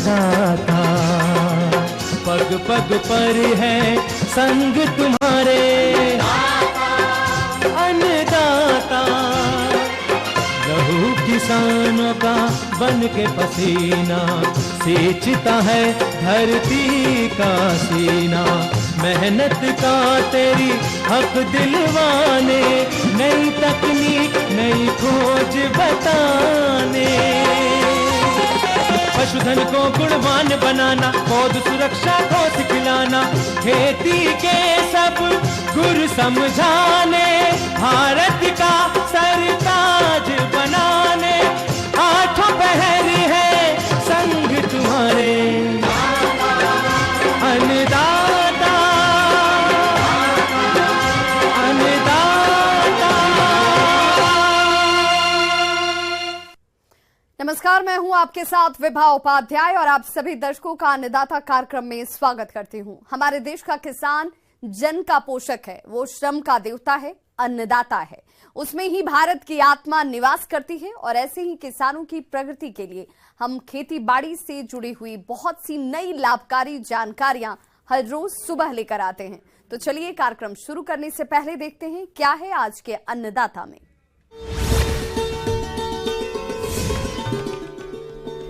अन्नदाता, पग पग पर है संग तुम्हारे अन्नदाता। लहू किसानों का बन के पसीना सींचता है धरती का सीना। मेहनत का तेरी हक दिलवाने, नई तकनीक नई खोज बताने। पशुधन को गुणवान बनाना, पौध सुरक्षा को सिखलाना, खेती के सब गुर समझाने, भारत का सरताज बनाने। आठों पहर है संग तुम्हारे अन्नदाता, अन्नदाता। नमस्कार, मैं हूं आपके साथ विभा उपाध्याय और आप सभी दर्शकों का अन्नदाता कार्यक्रम में स्वागत करती हूं। हमारे देश का किसान जन का पोषक है, वो श्रम का देवता है, अन्नदाता है। उसमें ही भारत की आत्मा निवास करती है और ऐसे ही किसानों की प्रगति के लिए हम खेती बाड़ी से जुड़ी हुई बहुत सी नई लाभकारी जानकारियां हर रोज सुबह लेकर आते हैं। तो चलिए कार्यक्रम शुरू करने से पहले देखते हैं क्या है आज के अन्नदाता में।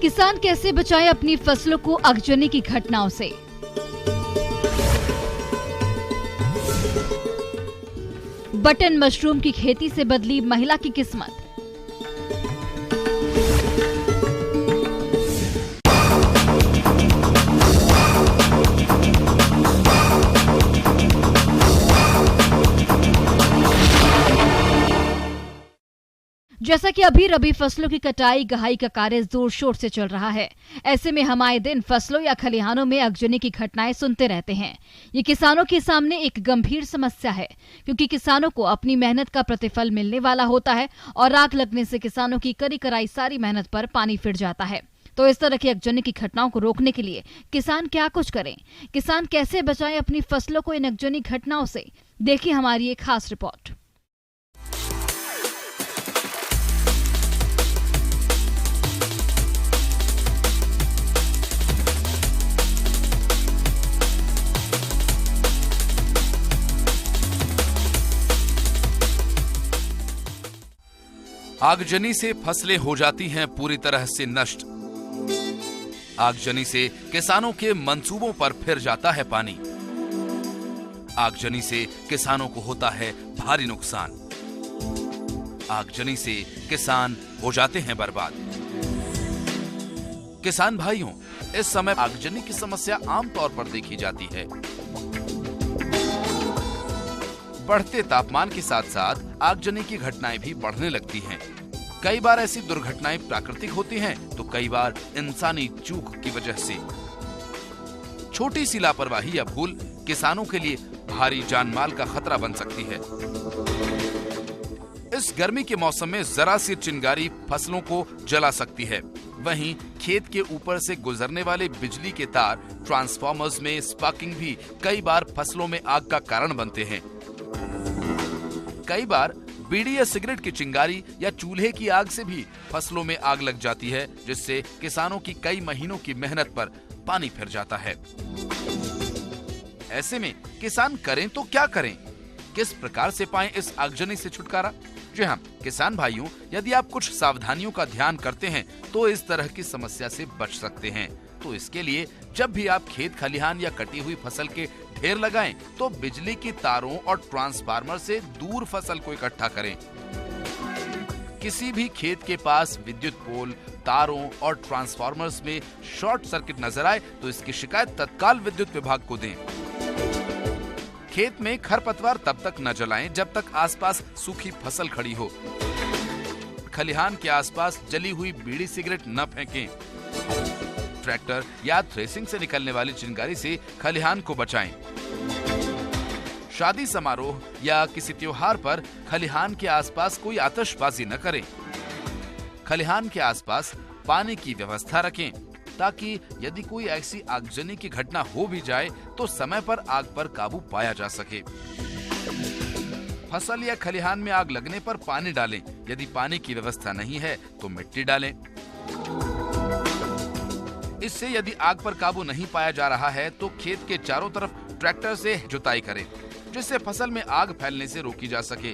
किसान कैसे बचाएं अपनी फसलों को आगजनी की घटनाओं से। बटन मशरूम की खेती से बदली महिला की किस्मत। जैसा कि अभी रबी फसलों की कटाई गहाई का कार्य जोर शोर से चल रहा है, ऐसे में हम आए दिन फसलों या खलिहानों में आगजनी की घटनाएं सुनते रहते हैं। ये किसानों के सामने एक गंभीर समस्या है, क्योंकि किसानों को अपनी मेहनत का प्रतिफल मिलने वाला होता है और आग लगने से किसानों की करी कराई सारी मेहनत पर पानी फिर जाता है। तो इस तरह की आगजनी की घटनाओं को रोकने के लिए किसान क्या कुछ करें, किसान कैसे बचाएं अपनी फसलों को इन आगजनी घटनाओं से, देखिए हमारी एक खास रिपोर्ट। आगजनी से फसलें हो जाती हैं पूरी तरह से नष्ट। आगजनी से किसानों के मंसूबों पर फिर जाता है पानी। आगजनी से किसानों को होता है भारी नुकसान। आगजनी से किसान हो जाते हैं बर्बाद। किसान भाइयों, इस समय आगजनी की समस्या आमतौर पर देखी जाती है। बढ़ते तापमान के साथ साथ आगजनी की घटनाएं भी बढ़ने लगती हैं। कई बार ऐसी दुर्घटनाएं प्राकृतिक होती हैं, तो कई बार इंसानी चूक की वजह से। छोटी सी लापरवाही या भूल किसानों के लिए भारी जानमाल का खतरा बन सकती है। इस गर्मी के मौसम में जरा सी चिंगारी फसलों को जला सकती है। वहीं खेत के ऊपर से गुजरने वाले बिजली के तार, ट्रांसफार्मर्स में स्पार्किंग भी कई बार फसलों में आग का कारण बनते हैं। कई बार बीड़ी या सिगरेट की चिंगारी या चूल्हे की आग से भी फसलों में आग लग जाती है, जिससे किसानों की कई महीनों की मेहनत पर पानी फिर जाता है। ऐसे में किसान करें तो क्या करें, किस प्रकार से पाएं इस आगजनी से छुटकारा? जी हाँ किसान भाइयों, यदि आप कुछ सावधानियों का ध्यान करते हैं तो इस तरह की समस्या से बच सकते हैं। तो इसके लिए जब भी आप खेत खलिहान या कटी हुई फसल के ढेर लगाएं, तो बिजली की तारों और ट्रांसफार्मर से दूर फसल को इकट्ठा करें। किसी भी खेत के पास विद्युत पोल, तारों और ट्रांसफार्मर्स में शॉर्ट सर्किट नजर आए तो इसकी शिकायत तत्काल विद्युत विभाग को दें। खेत में खरपतवार तब तक न जलाएं जब तक आसपास सूखी फसल खड़ी हो। खलिहान के आसपास जली हुई बीड़ी सिगरेट न फेंकें। ट्रैक्टर या थ्रेसिंग से निकलने वाली चिंगारी से खलिहान को बचाएं। शादी समारोह या किसी त्योहार पर खलिहान के आसपास कोई आतिशबाजी न करें। खलिहान के आसपास पानी की व्यवस्था रखें ताकि यदि कोई ऐसी आगजनी की घटना हो भी जाए तो समय पर आग पर काबू पाया जा सके। फसल या खलिहान में आग लगने पर पानी डालें। यदि पानी की व्यवस्था नहीं है तो मिट्टी डालें। इससे यदि आग पर काबू नहीं पाया जा रहा है तो खेत के चारों तरफ ट्रैक्टर से जुताई करें, जिससे फसल में आग फैलने से रोकी जा सके।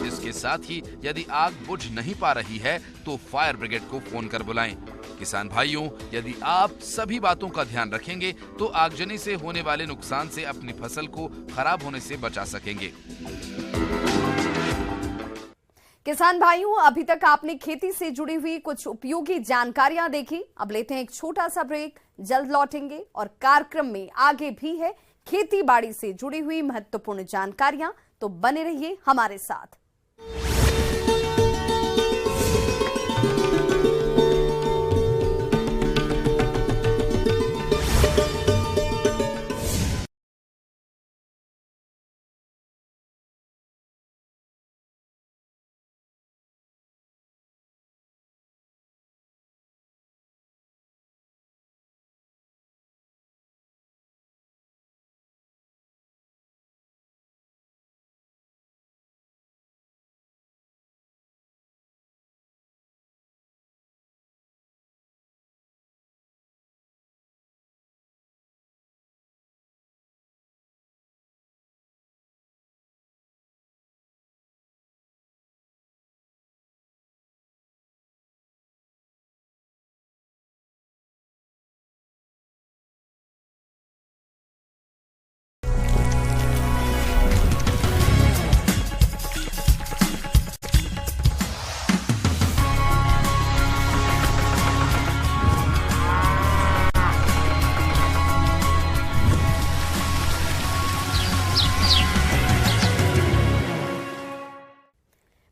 इसके साथ ही यदि आग बुझ नहीं पा रही है तो फायर ब्रिगेड को फोन कर बुलाएं। किसान भाइयों, यदि आप सभी बातों का ध्यान रखेंगे तो आगजनी से होने वाले नुकसान से अपनी फसल को खराब होने से बचा सकेंगे। किसान भाइयों, अभी तक आपने खेती से जुड़ी हुई कुछ उपयोगी जानकारियां देखी। अब लेते हैं एक छोटा सा ब्रेक, जल्द लौटेंगे और कार्यक्रम में आगे भी है खेती बाड़ी से जुड़ी हुई महत्वपूर्ण जानकारियां, तो बने रहिए हमारे साथ।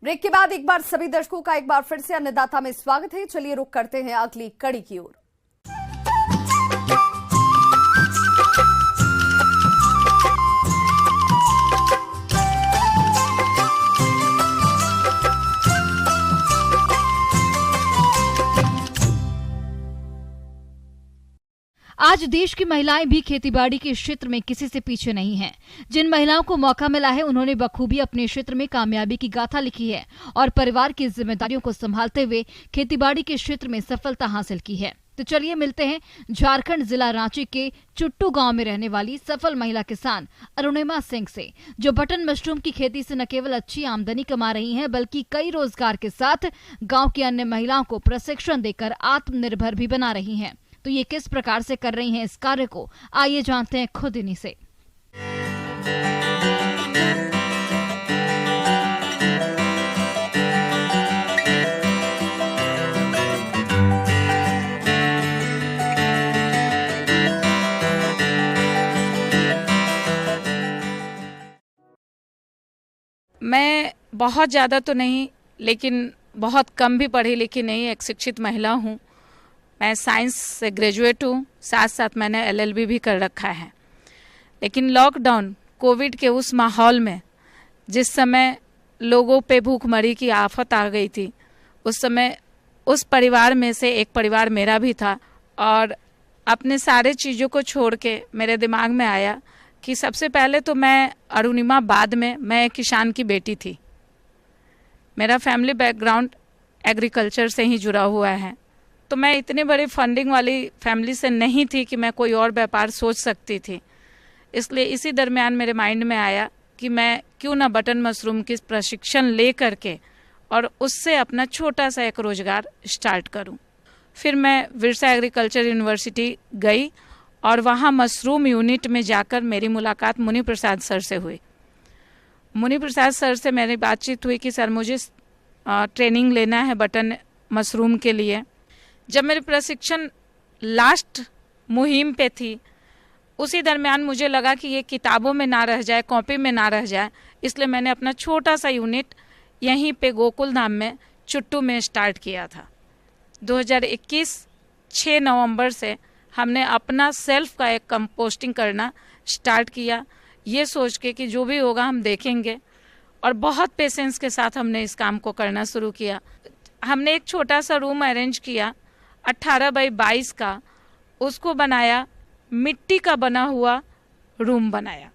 ब्रेक के बाद एक बार सभी दर्शकों का एक बार फिर से अन्नदाता में स्वागत है। चलिए रुक करते हैं अगली कड़ी की ओर। आज देश की महिलाएं भी खेतीबाड़ी के क्षेत्र में किसी से पीछे नहीं हैं। जिन महिलाओं को मौका मिला है उन्होंने बखूबी अपने क्षेत्र में कामयाबी की गाथा लिखी है और परिवार की जिम्मेदारियों को संभालते हुए खेतीबाड़ी के क्षेत्र में सफलता हासिल की है। तो चलिए मिलते हैं झारखंड जिला रांची के चुट्टू गांव में रहने वाली सफल महिला किसान अरुणिमा सिंह से, जो बटन मशरूम की खेती से न केवल अच्छी आमदनी कमा रही हैं बल्कि कई रोजगार के साथ गाँव की अन्य महिलाओं को प्रशिक्षण देकर आत्मनिर्भर भी बना रही हैं। तो ये किस प्रकार से कर रही हैं इस कार्य को, आइए जानते हैं खुद इन्हीं से। मैं बहुत ज़्यादा तो नहीं, लेकिन बहुत कम भी पढ़ी लिखी नहीं, एक शिक्षित महिला हूँ। मैं साइंस से ग्रेजुएट हूँ, साथ साथ मैंने LLB भी कर रखा है। लेकिन लॉकडाउन कोविड के उस माहौल में, जिस समय लोगों पे भूखमरी की आफत आ गई थी, उस समय उस परिवार में से एक परिवार मेरा भी था और अपने सारे चीज़ों को छोड़ के मेरे दिमाग में आया कि सबसे पहले तो मैं अरुणिमा, बाद में मैं एक किसान की बेटी थी। मेरा फैमिली बैकग्राउंड एग्रीकल्चर से ही जुड़ा हुआ है, तो मैं इतने बड़े फंडिंग वाली फैमिली से नहीं थी कि मैं कोई और व्यापार सोच सकती थी। इसलिए इसी दरमियान मेरे माइंड में आया कि मैं क्यों ना बटन मशरूम की प्रशिक्षण ले करके और उससे अपना छोटा सा एक रोजगार स्टार्ट करूं। फिर मैं विरसा एग्रीकल्चर यूनिवर्सिटी गई और वहां मशरूम यूनिट में जाकर मेरी मुलाकात मुनि प्रसाद सर से हुई। मुनि प्रसाद सर से मेरी बातचीत हुई कि सर मुझे ट्रेनिंग लेना है बटन मशरूम के लिए। जब मेरी प्रशिक्षण लास्ट मुहिम पे थी, उसी दरमियान मुझे लगा कि ये किताबों में ना रह जाए, कॉपी में ना रह जाए, इसलिए मैंने अपना छोटा सा यूनिट यहीं पे गोकुल धाम में चुट्टू में स्टार्ट किया था। 2021 6 नवंबर से हमने अपना सेल्फ का एक कंपोस्टिंग करना स्टार्ट किया, ये सोच के कि जो भी होगा हम देखेंगे, और बहुत पेशेंस के साथ हमने इस काम को करना शुरू किया। हमने एक छोटा सा रूम अरेंज किया 18 बाई 22 का, उसको बनाया, मिट्टी का बना हुआ रूम बनाया।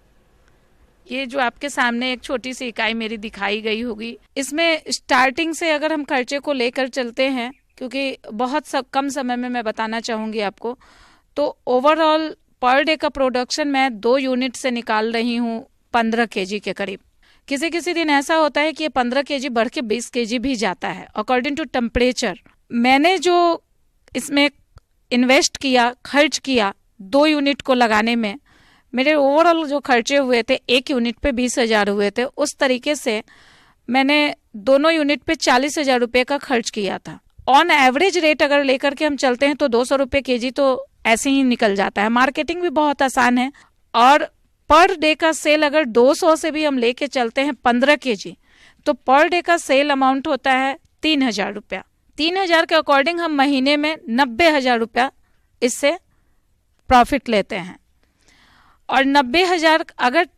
ये जो आपके सामने एक छोटी सी इकाई मेरी दिखाई गई होगी, इसमें स्टार्टिंग से अगर हम खर्चे को लेकर चलते हैं क्योंकि बहुत कम समय में मैं बताना चाहूँगी आपको। तो ओवरऑल पर डे का प्रोडक्शन मैं 2 यूनिट से निकाल रही हूँ 15 केजी के करीब। किसी किसी दिन ऐसा होता है कि ये 15 केजी बढ़ के 20 केजी भी जाता है अकॉर्डिंग टू टेम्परेचर। मैंने जो इसमें इन्वेस्ट किया, खर्च किया 2 यूनिट को लगाने में, मेरे ओवरऑल जो खर्चे हुए थे 1 यूनिट पे 20,000 हुए थे। उस तरीके से मैंने दोनों यूनिट पे 40,000 रुपये का खर्च किया था। ऑन एवरेज रेट अगर लेकर के हम चलते हैं तो 200 रुपये केजी तो ऐसे ही निकल जाता है। मार्केटिंग भी बहुत आसान है, और पर डे का सेल अगर 200 से भी हम लेके चलते हैं 15 केजी, तो पर डे का सेल अमाउंट होता है 3,000 रुपया। 3,000 के अकॉर्डिंग हम महीने में 90,000 रुपया इससे प्रॉफिट लेते हैं। और 90,000 अगर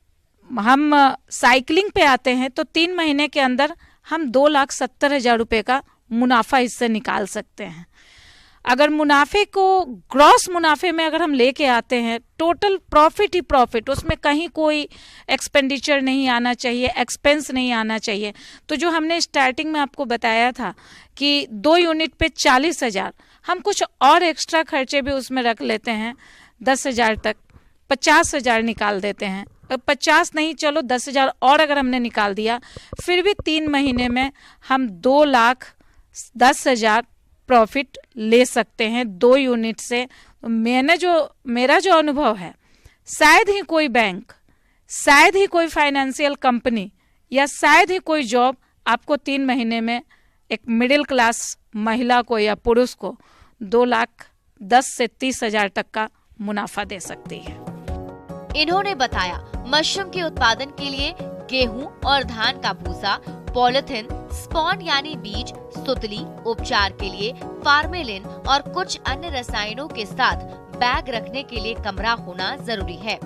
हम साइकिलिंग पे आते हैं तो 3 महीने के अंदर हम 2,70,000 रुपये का मुनाफा इससे निकाल सकते हैं। अगर मुनाफे को ग्रॉस मुनाफे में अगर हम लेके आते हैं, टोटल प्रॉफिट ही प्रॉफिट, उसमें कहीं कोई एक्सपेंडिचर नहीं आना चाहिए, एक्सपेंस नहीं आना चाहिए। तो जो हमने स्टार्टिंग में आपको बताया था कि 2 यूनिट पे 40,000, हम कुछ और एक्स्ट्रा खर्चे भी उसमें रख लेते हैं 10,000 तक, 50,000 निकाल देते हैं। 50 नहीं, चलो 10,000 और अगर हमने निकाल दिया, फिर भी 3 महीने में हम 2,10,000 प्रॉफिट ले सकते हैं 2 यूनिट से। मेरा जो अनुभव है, शायद ही कोई बैंक, शायद ही कोई फाइनेंशियल कंपनी या शायद ही कोई जॉब आपको 3 महीने में एक मिडिल क्लास महिला को या पुरुष को 2,10,000 से 30,000 तक का मुनाफा दे सकती है। इन्होंने बताया मशरूम के उत्पादन के लिए गेहूं और धान का भूसा, पॉलिथीन, स्पॉन यानी बीज, सुतली, उपचार के लिए फार्मेलिन और कुछ अन्य रसायनों के साथ बैग रखने के लिए कमरा होना जरूरी है।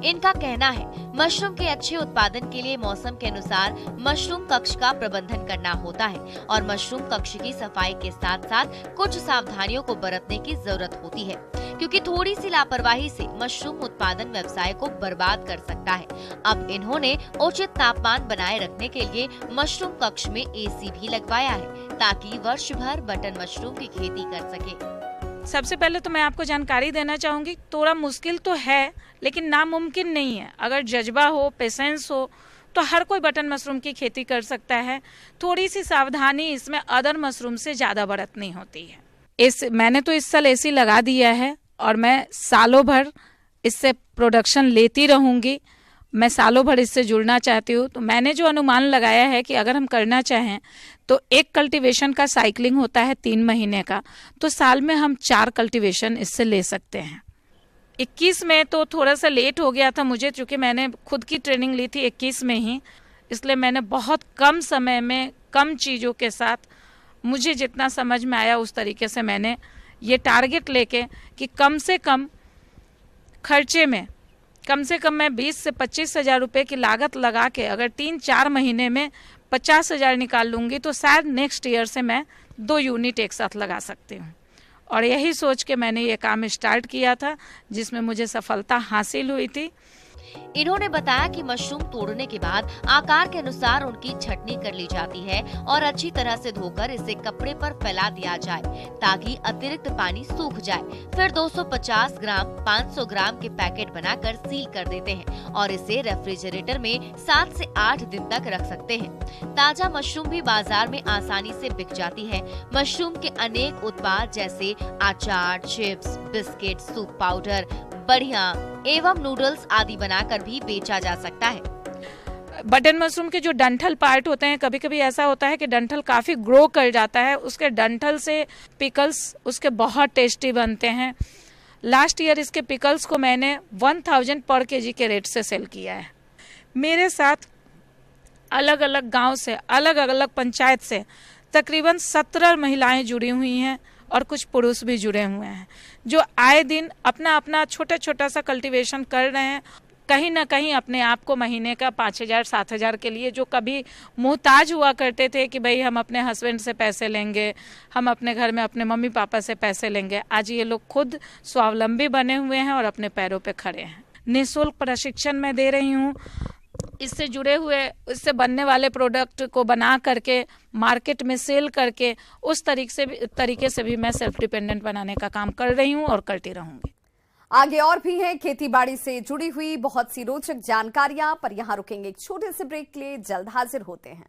इनका कहना है मशरूम के अच्छे उत्पादन के लिए मौसम के अनुसार मशरूम कक्ष का प्रबंधन करना होता है और मशरूम कक्ष की सफाई के साथ साथ कुछ सावधानियों को बरतने की जरूरत होती है, क्योंकि थोड़ी सी लापरवाही से मशरूम उत्पादन व्यवसाय को बर्बाद कर सकता है। अब इन्होंने उचित तापमान बनाए रखने के लिए मशरूम कक्ष में AC भी लगवाया है, ताकि वर्ष भर बटन मशरूम की खेती कर सके। सबसे पहले तो मैं आपको जानकारी देना चाहूँगी, थोड़ा मुश्किल तो है लेकिन नामुमकिन नहीं है। अगर जज्बा हो, पेशेंस हो, तो हर कोई बटन मशरूम की खेती कर सकता है। थोड़ी सी सावधानी इसमें अदर मशरूम से ज़्यादा बरतनी होती है। मैंने तो इस साल AC लगा दिया है और मैं सालों भर इससे प्रोडक्शन लेती रहूँगी। मैं सालों भर इससे जुड़ना चाहती हूँ। तो मैंने जो अनुमान लगाया है कि अगर हम करना चाहें तो एक कल्टीवेशन का साइकिलिंग होता है 3 महीने का, तो साल में हम 4 कल्टीवेशन इससे ले सकते हैं। 21 में तो थोड़ा सा लेट हो गया था मुझे, क्योंकि मैंने खुद की ट्रेनिंग ली थी 21 में ही, इसलिए मैंने बहुत कम समय में कम चीज़ों के साथ मुझे जितना समझ में आया उस तरीके से मैंने ये टारगेट लेके कि कम से कम खर्चे में कम से कम मैं 20 से 25,000 रुपये की लागत लगा के अगर 3-4 महीने में 50,000 निकाल लूँगी तो शायद नेक्स्ट ईयर से मैं 2 यूनिट एक साथ लगा सकती हूँ। और यही सोच के मैंने ये काम स्टार्ट किया था, जिसमें मुझे सफलता हासिल हुई थी। इन्होंने बताया कि मशरूम तोड़ने के बाद आकार के अनुसार उनकी छटनी कर ली जाती है और अच्छी तरह से धोकर इसे कपड़े पर फैला दिया जाए ताकि अतिरिक्त पानी सूख जाए। फिर 250 ग्राम 500 ग्राम के पैकेट बनाकर सील कर देते हैं और इसे रेफ्रिजरेटर में 7 से 8 दिन तक रख सकते हैं। ताजा मशरूम भी बाजार में आसानी से बिक जाती है। मशरूम के अनेक उत्पाद जैसे अचार, चिप्स, बिस्किट, सूप पाउडर, बढ़िया एवं नूडल्स आदि बनाकर भी बेचा जा सकता है। बटन मशरूम के जो डंठल पार्ट होते हैं, कभी कभी ऐसा होता है कि डंठल काफी ग्रो कर जाता है, उसके डंठल से पिकल्स उसके बहुत टेस्टी बनते हैं। लास्ट ईयर इसके पिकल्स को मैंने 1000 पर केजी के रेट से सेल किया है। मेरे साथ अलग अलग गांव से, अलग अलग पंचायत से तकरीबन 17 महिलाएं जुड़ी हुई हैं और कुछ पुरुष भी जुड़े हुए हैं, जो आए दिन अपना अपना छोटा छोटा सा कल्टीवेशन कर रहे हैं। कहीं ना कहीं अपने आप को महीने का 5,000-7,000 के लिए, जो कभी मोहताज हुआ करते थे कि भाई हम अपने हस्बैंड से पैसे लेंगे, हम अपने घर में अपने मम्मी पापा से पैसे लेंगे, आज ये लोग खुद स्वावलंबी बने हुए हैं और अपने पैरों पे खड़े हैं। निःशुल्क प्रशिक्षण मैं दे रही हूँ इससे जुड़े हुए, इससे बनने वाले प्रोडक्ट को बना करके मार्केट में सेल करके उस तरीके से भी मैं सेल्फ डिपेंडेंट बनाने का काम कर रही हूँ और करती रहूंगी। आगे और भी है खेती बाड़ी से जुड़ी हुई बहुत सी रोचक जानकारियां, पर यहां रुकेंगे एक छोटे से ब्रेक के लिए, जल्द हाजिर होते हैं।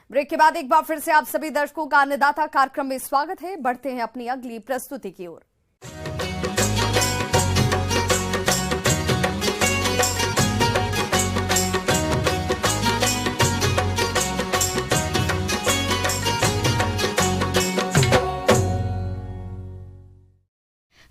ब्रेक के बाद एक बार फिर से आप सभी दर्शकों का अन्नदाता कार्यक्रम में स्वागत है। बढ़ते हैं अपनी अगली प्रस्तुति की ओर।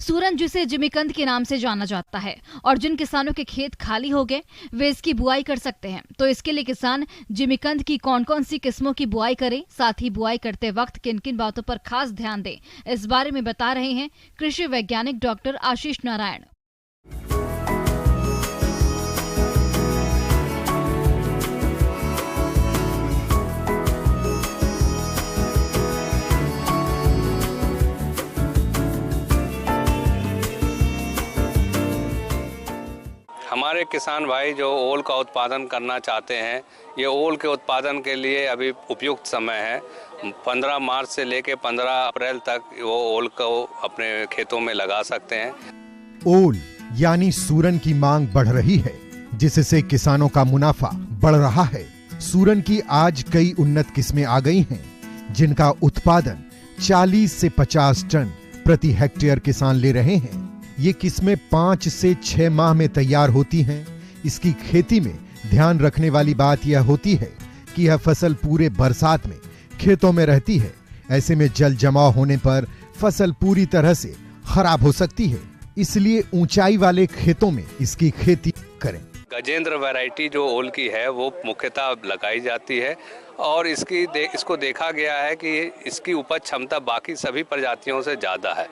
सूरन, जिसे जिमीकंद के नाम से जाना जाता है, और जिन किसानों के खेत खाली हो गए वे इसकी बुआई कर सकते हैं। तो इसके लिए किसान जिमीकंद की कौन कौन सी किस्मों की बुआई करें, साथ ही बुआई करते वक्त किन किन बातों पर खास ध्यान दें, इस बारे में बता रहे हैं कृषि वैज्ञानिक डॉक्टर आशीष नारायण। हमारे किसान भाई जो ओल का उत्पादन करना चाहते हैं, ये ओल के उत्पादन के लिए अभी उपयुक्त समय है। 15 मार्च से लेकर 15 अप्रैल तक वो ओल को अपने खेतों में लगा सकते हैं। ओल यानी सूरन की मांग बढ़ रही है, जिससे किसानों का मुनाफा बढ़ रहा है। सूरन की आज कई उन्नत किस्में आ गई हैं, जिनका उत्पादन 40 से 50 टन प्रति हेक्टेयर किसान ले रहे हैं। ये किस्में 5 से 6 माह में तैयार होती हैं। इसकी खेती में ध्यान रखने वाली बात यह होती है कि यह फसल पूरे बरसात में खेतों में रहती है। ऐसे में जल जमाव होने पर फसल पूरी तरह से खराब हो सकती है, इसलिए ऊंचाई वाले खेतों में इसकी खेती करें। गजेंद्र वैरायटी जो ओल की है वो मुख्यतः लगाई जाती है और इसको देखा गया है कि इसकी उपज क्षमता बाकी सभी प्रजातियों से ज़्यादा है।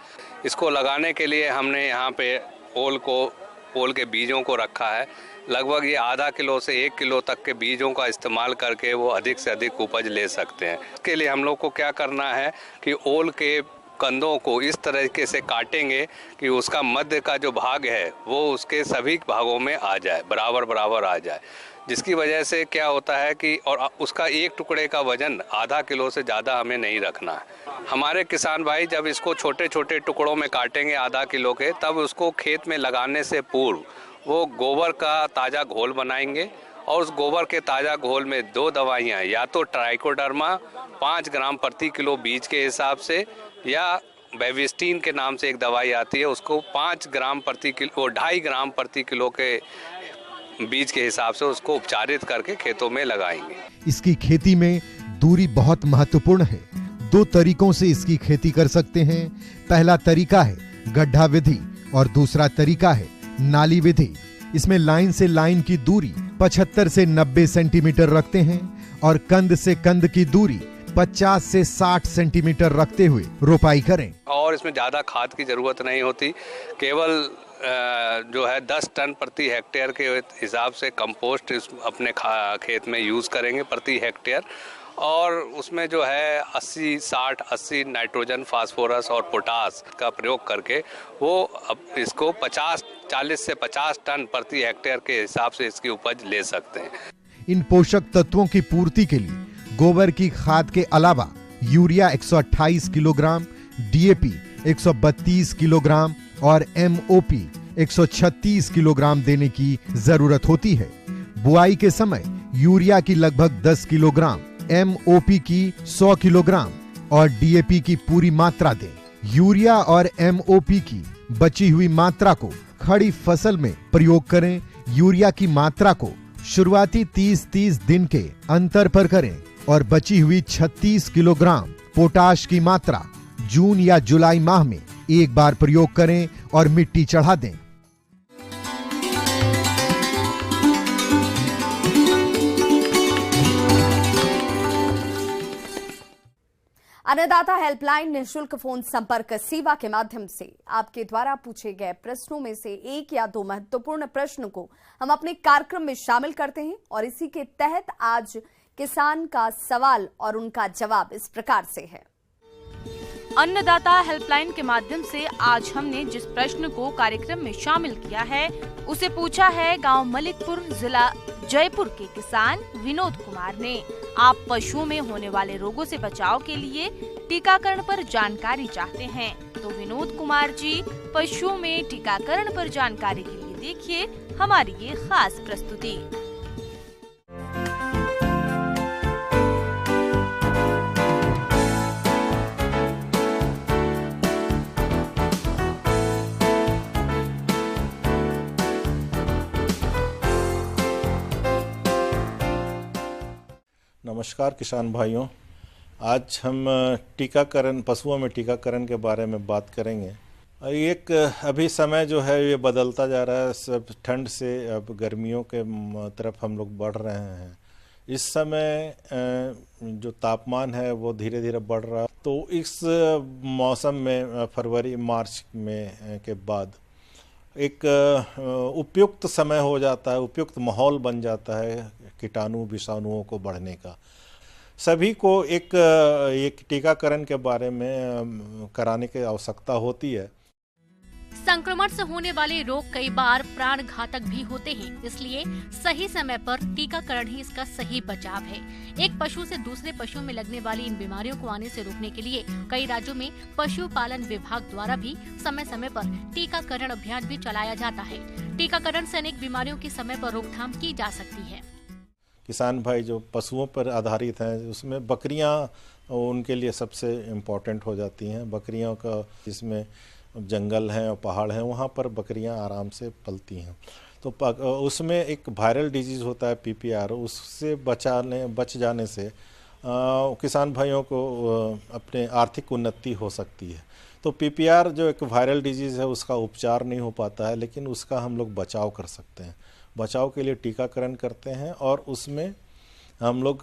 इसको लगाने के लिए हमने यहाँ पे ओल के बीजों को रखा है। लगभग ये आधा किलो से 1 किलो तक के बीजों का इस्तेमाल करके वो अधिक से अधिक उपज ले सकते हैं। इसके लिए हम लोग को क्या करना है कि ओल के कंदों को इस तरीके से काटेंगे कि उसका मध्य का जो भाग है वो उसके सभी भागों में आ जाए, बराबर आ जाए, जिसकी वजह से क्या होता है कि और उसका एक टुकड़े का वजन आधा किलो से ज़्यादा हमें नहीं रखना है। हमारे किसान भाई जब इसको छोटे छोटे टुकड़ों में काटेंगे आधा किलो के, तब उसको खेत में लगाने से पूर्व वो गोबर का ताज़ा घोल बनाएंगे और उस गोबर के ताज़ा घोल में 2 दवाइयाँ, या तो ट्राइकोडर्मा 5 ग्राम प्रति किलो बीज के हिसाब से, या बेविस्टीन के नाम से एक दवाई आती है, उसको 5 ग्राम प्रति किलो 2.5 ग्राम प्रति किलो के बीज के हिसाब से उसको उपचारित करके खेतों में लगाएंगे। इसकी खेती में दूरी बहुत महत्वपूर्ण है। 2 तरीकों से इसकी खेती कर सकते हैं। पहला तरीका है गड्ढा विधि और दूसरा तरीका है नाली विधि। इसमें लाइन से लाइन की दूरी 75 से 90 सेंटीमीटर रखते हैं और कंद से कंद की दूरी 50 से 60 सेंटीमीटर रखते हुए रोपाई करें। और इसमें ज्यादा खाद की जरूरत नहीं होती, केवल जो है 10 टन प्रति हेक्टेयर के हिसाब से कंपोस्ट अपने खेत में यूज करेंगे प्रति हेक्टेयर, और उसमें जो है 80 नाइट्रोजन, फास्फोरस और पोटास का प्रयोग करके वो अब इसको 40 से 50 टन प्रति हेक्टेयर के हिसाब से इसकी उपज ले सकते हैं। इन पोषक तत्वों की पूर्ति के लिए गोबर की खाद के अलावा यूरिया 128 किलोग्राम, डीएपी 132 किलोग्राम और एमओपी 136 किलोग्राम देने की जरूरत होती है। बुआई के समय यूरिया की लगभग 10 किलोग्राम, एमओपी की 100 किलोग्राम और डीएपी की पूरी मात्रा दें। यूरिया और एमओपी की बची हुई मात्रा को खड़ी फसल में प्रयोग करें। यूरिया की मात्रा को शुरुआती 30-30 दिन के अंतर पर करें और बची हुई 36 किलोग्राम पोटाश की मात्रा जून या जुलाई माह में एक बार प्रयोग करें और मिट्टी चढ़ा दें। अन्नदाता हेल्पलाइन निःशुल्क फोन संपर्क सेवा के माध्यम से आपके द्वारा पूछे गए प्रश्नों में से एक या दो महत्वपूर्ण प्रश्न को हम अपने कार्यक्रम में शामिल करते हैं और इसी के तहत आज किसान का सवाल और उनका जवाब इस प्रकार से है। अन्नदाता हेल्पलाइन के माध्यम से आज हमने जिस प्रश्न को कार्यक्रम में शामिल किया है उसे पूछा है गांव मलिकपुर, जिला जयपुर के किसान विनोद कुमार ने। आप पशुओं में होने वाले रोगों से बचाव के लिए टीकाकरण पर जानकारी चाहते हैं, तो विनोद कुमार जी पशुओं में टीकाकरण पर जानकारी के लिए देखिए हमारी ये खास प्रस्तुति। नमस्कार किसान भाइयों, आज हम टीकाकरण, पशुओं में टीकाकरण के बारे में बात करेंगे। एक अभी समय जो है ये बदलता जा रहा है, सब ठंड से अब गर्मियों के तरफ हम लोग बढ़ रहे हैं। इस समय जो तापमान है वो धीरे धीरे बढ़ रहा है, तो इस मौसम में फरवरी मार्च में के बाद एक उपयुक्त समय हो जाता है, उपयुक्त माहौल बन जाता है कीटाणु विषाणुओं को बढ़ने का। सभी को एक टीकाकरण के बारे में कराने की आवश्यकता होती है। संक्रमण से होने वाले रोग कई बार प्राण घातक भी होते हैं, इसलिए सही समय पर टीकाकरण ही इसका सही बचाव है। एक पशु से दूसरे पशु में लगने वाली इन बीमारियों को आने से रोकने के लिए कई राज्यों में पशुपालन विभाग द्वारा भी समय समय पर टीकाकरण अभियान भी चलाया जाता है। टीकाकरण से अनेक बीमारियों की समय पर रोकथाम की जा सकती है। किसान भाई जो पशुओं पर आधारित हैं, उसमें बकरियां उनके लिए सबसे इम्पोर्टेंट हो जाती हैं। बकरियों का जिसमें जंगल हैं और पहाड़ हैं, वहाँ पर बकरियां आराम से पलती हैं। तो उसमें एक वायरल डिजीज़ होता है पीपीआर, उससे बच जाने से किसान भाइयों को अपने आर्थिक उन्नति हो सकती है। तो पीपीआर जो एक वायरल डिजीज़ है उसका उपचार नहीं हो पाता है, लेकिन उसका हम लोग बचाव कर सकते हैं। बचाव के लिए टीकाकरण करते हैं और उसमें हम लोग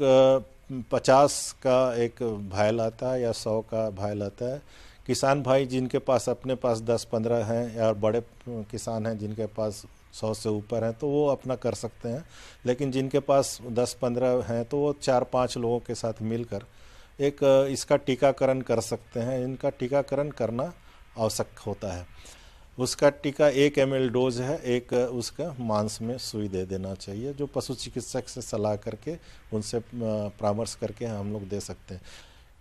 50 का एक भायल आता है या 100 का भायल आता है। किसान भाई जिनके पास अपने पास 10-15 हैं या बड़े किसान हैं जिनके पास 100 से ऊपर हैं तो वो अपना कर सकते हैं, लेकिन जिनके पास 10-15 हैं तो वो 4-5 लोगों के साथ मिलकर एक इसका टीकाकरण कर सकते हैं। इनका टीकाकरण करना आवश्यक होता है। उसका टीका 1 ml डोज है, एक उसका मांस में सुई दे देना चाहिए, जो पशु चिकित्सक से सलाह करके उनसे परामर्श करके हम लोग दे सकते हैं।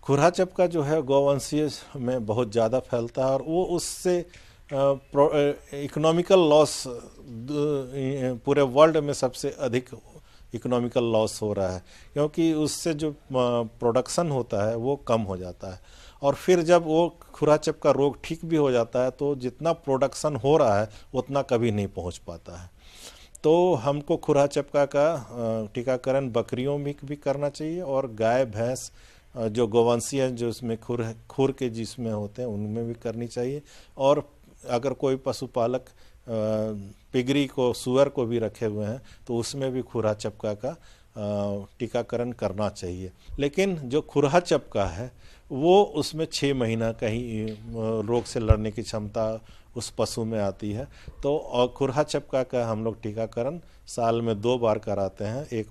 खुरहा चपका जो है गौवंशीय में बहुत ज़्यादा फैलता है और वो उससे इकोनॉमिकल लॉस पूरे वर्ल्ड में सबसे अधिक इकोनॉमिकल लॉस हो रहा है, क्योंकि उससे जो प्रोडक्शन होता है वो कम हो जाता है और फिर जब वो खुरहा चपका रोग ठीक भी हो जाता है तो जितना प्रोडक्शन हो रहा है उतना कभी नहीं पहुंच पाता है। तो हमको खुरहा चपका का टीकाकरण बकरियों में भी करना चाहिए और गाय भैंस जो गौवंशीय जो उसमें खुर के जिसमें होते हैं उनमें भी करनी चाहिए। और अगर कोई पशुपालक पिगरी को, सुअर को भी रखे हुए हैं तो उसमें भी खुरहा चपका का टीकाकरण करना चाहिए। लेकिन जो खुरहा चपका है वो उसमें 6 महीना का ही रोग से लड़ने की क्षमता उस पशु में आती है। तो खुरहा चपका का हम लोग टीकाकरण साल में 2 बार कराते हैं, एक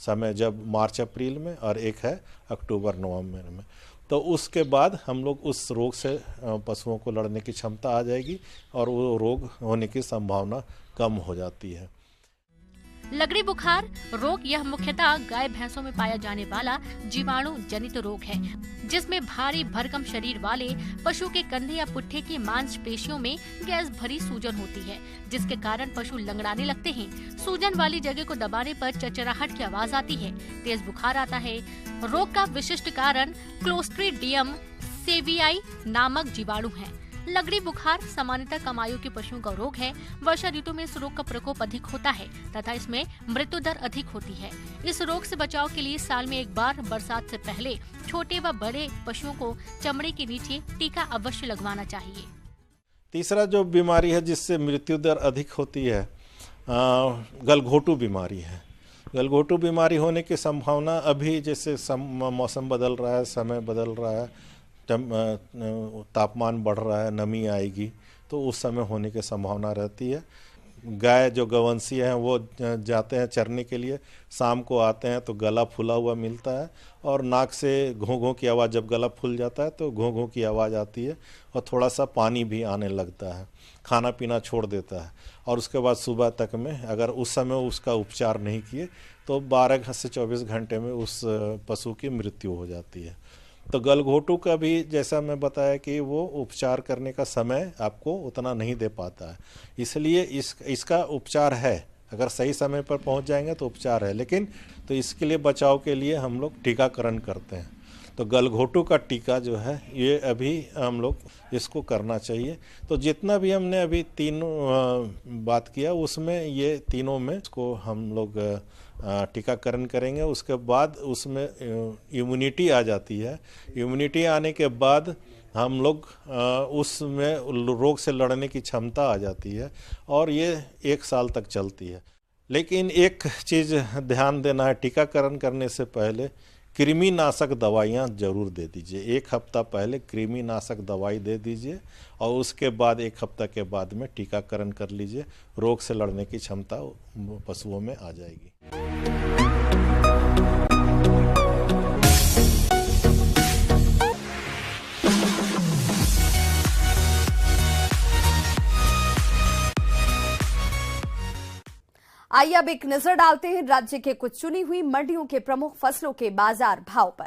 समय जब मार्च अप्रैल में और एक है अक्टूबर नवंबर में। तो उसके बाद हम लोग उस रोग से पशुओं को लड़ने की क्षमता आ जाएगी और वो रोग होने की संभावना कम हो जाती है। लगड़ी बुखार रोग यह मुख्यतः गाय भैंसों में पाया जाने वाला जीवाणु जनित रोग है, जिसमें भारी भरकम शरीर वाले पशु के कंधे या पुट्ठे की मांसपेशियों में गैस भरी सूजन होती है, जिसके कारण पशु लंगड़ाने लगते हैं। सूजन वाली जगह को दबाने पर चरचराहट की आवाज आती है, तेज बुखार आता है। रोग का विशिष्ट कारण क्लोस्ट्रीडियम सेवियाई नामक जीवाणु है। लगड़ी बुखार सामान्यतः कम आयु के पशुओं का रोग है। वर्षा ऋतु में इस रोग का प्रकोप अधिक होता है तथा इसमें मृत्यु दर अधिक होती है। इस रोग से बचाव के लिए साल में एक बार बरसात से पहले छोटे व बड़े पशुओं को चमड़े के नीचे टीका अवश्य लगवाना चाहिए। तीसरा जो बीमारी है जिससे मृत्यु दर अधिक होती है, गलघोटू बीमारी है। गलघोटू बीमारी होने की संभावना अभी जैसे मौसम बदल रहा है, समय बदल रहा है, तापमान बढ़ रहा है, नमी आएगी तो उस समय होने की संभावना रहती है। गाय जो गवंशी हैं वो जाते हैं चरने के लिए, शाम को आते हैं तो गला फूला हुआ मिलता है और नाक से घों घों की आवाज़, जब गला फूल जाता है तो घों घों की आवाज़ आती है और थोड़ा सा पानी भी आने लगता है। खाना पीना छोड़ देता है और उसके बाद सुबह तक में अगर उस समय उसका उपचार नहीं किए तो 12 से 24 घंटे में उस पशु की मृत्यु हो जाती है। तो गलघोटू का भी जैसा मैं बताया कि वो उपचार करने का समय आपको उतना नहीं दे पाता है, इसलिए इसका उपचार है। अगर सही समय पर पहुंच जाएंगे तो उपचार है, लेकिन तो इसके लिए बचाव के लिए हम लोग टीकाकरण करते हैं। तो गलघोटू का टीका जो है ये अभी हम लोग इसको करना चाहिए। तो जितना भी हमने अभी तीनों बात किया उसमें ये तीनों में इसको हम लोग टीकाकरण करेंगे। उसके बाद उसमें इम्यूनिटी आ जाती है। इम्यूनिटी आने के बाद हम लोग उसमें रोग से लड़ने की क्षमता आ जाती है और ये 1 साल तक चलती है। लेकिन एक चीज़ ध्यान देना है, टीकाकरण करने से पहले कृमिनाशक दवाइयाँ जरूर दे दीजिए। 1 हफ्ता पहले कृमिनाशक दवाई दे दीजिए और उसके बाद 1 हफ्ता के बाद में टीकाकरण कर लीजिए। रोग से लड़ने की क्षमता पशुओं में आ जाएगी। आइए अब एक नजर डालते हैं राज्य के कुछ चुनी हुई मंडियों के प्रमुख फसलों के बाजार भाव पर।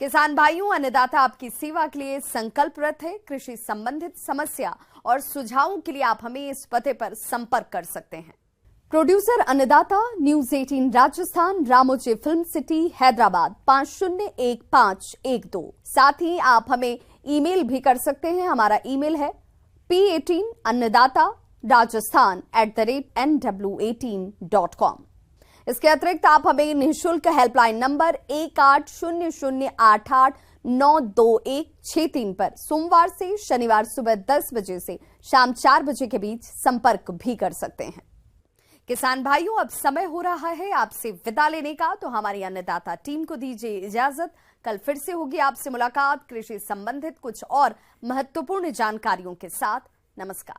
किसान भाइयों, अन्नदाता आपकी सेवा के लिए संकल्परत है। कृषि संबंधित समस्या और सुझावों के लिए आप हमें इस पते पर संपर्क कर सकते हैं। प्रोड्यूसर अन्नदाता, news 18 Rajasthan, Ramoji film city, Hyderabad 501512। साथ ही आप हमें ईमेल भी कर सकते हैं। हमारा ईमेल है p18annadatarajasthan@nw18.com। इसके अतिरिक्त आप हमें निःशुल्क हेल्पलाइन नंबर 180088921663 पर सोमवार से शनिवार सुबह 10 बजे से शाम 4 बजे के बीच संपर्क भी कर सकते हैं। किसान भाइयों, अब समय हो रहा है आपसे विदा लेने का, तो हमारी अन्नदाता टीम को दीजिए इजाजत। कल फिर से होगी आपसे मुलाकात कृषि संबंधित कुछ और महत्वपूर्ण जानकारियों के साथ। नमस्कार।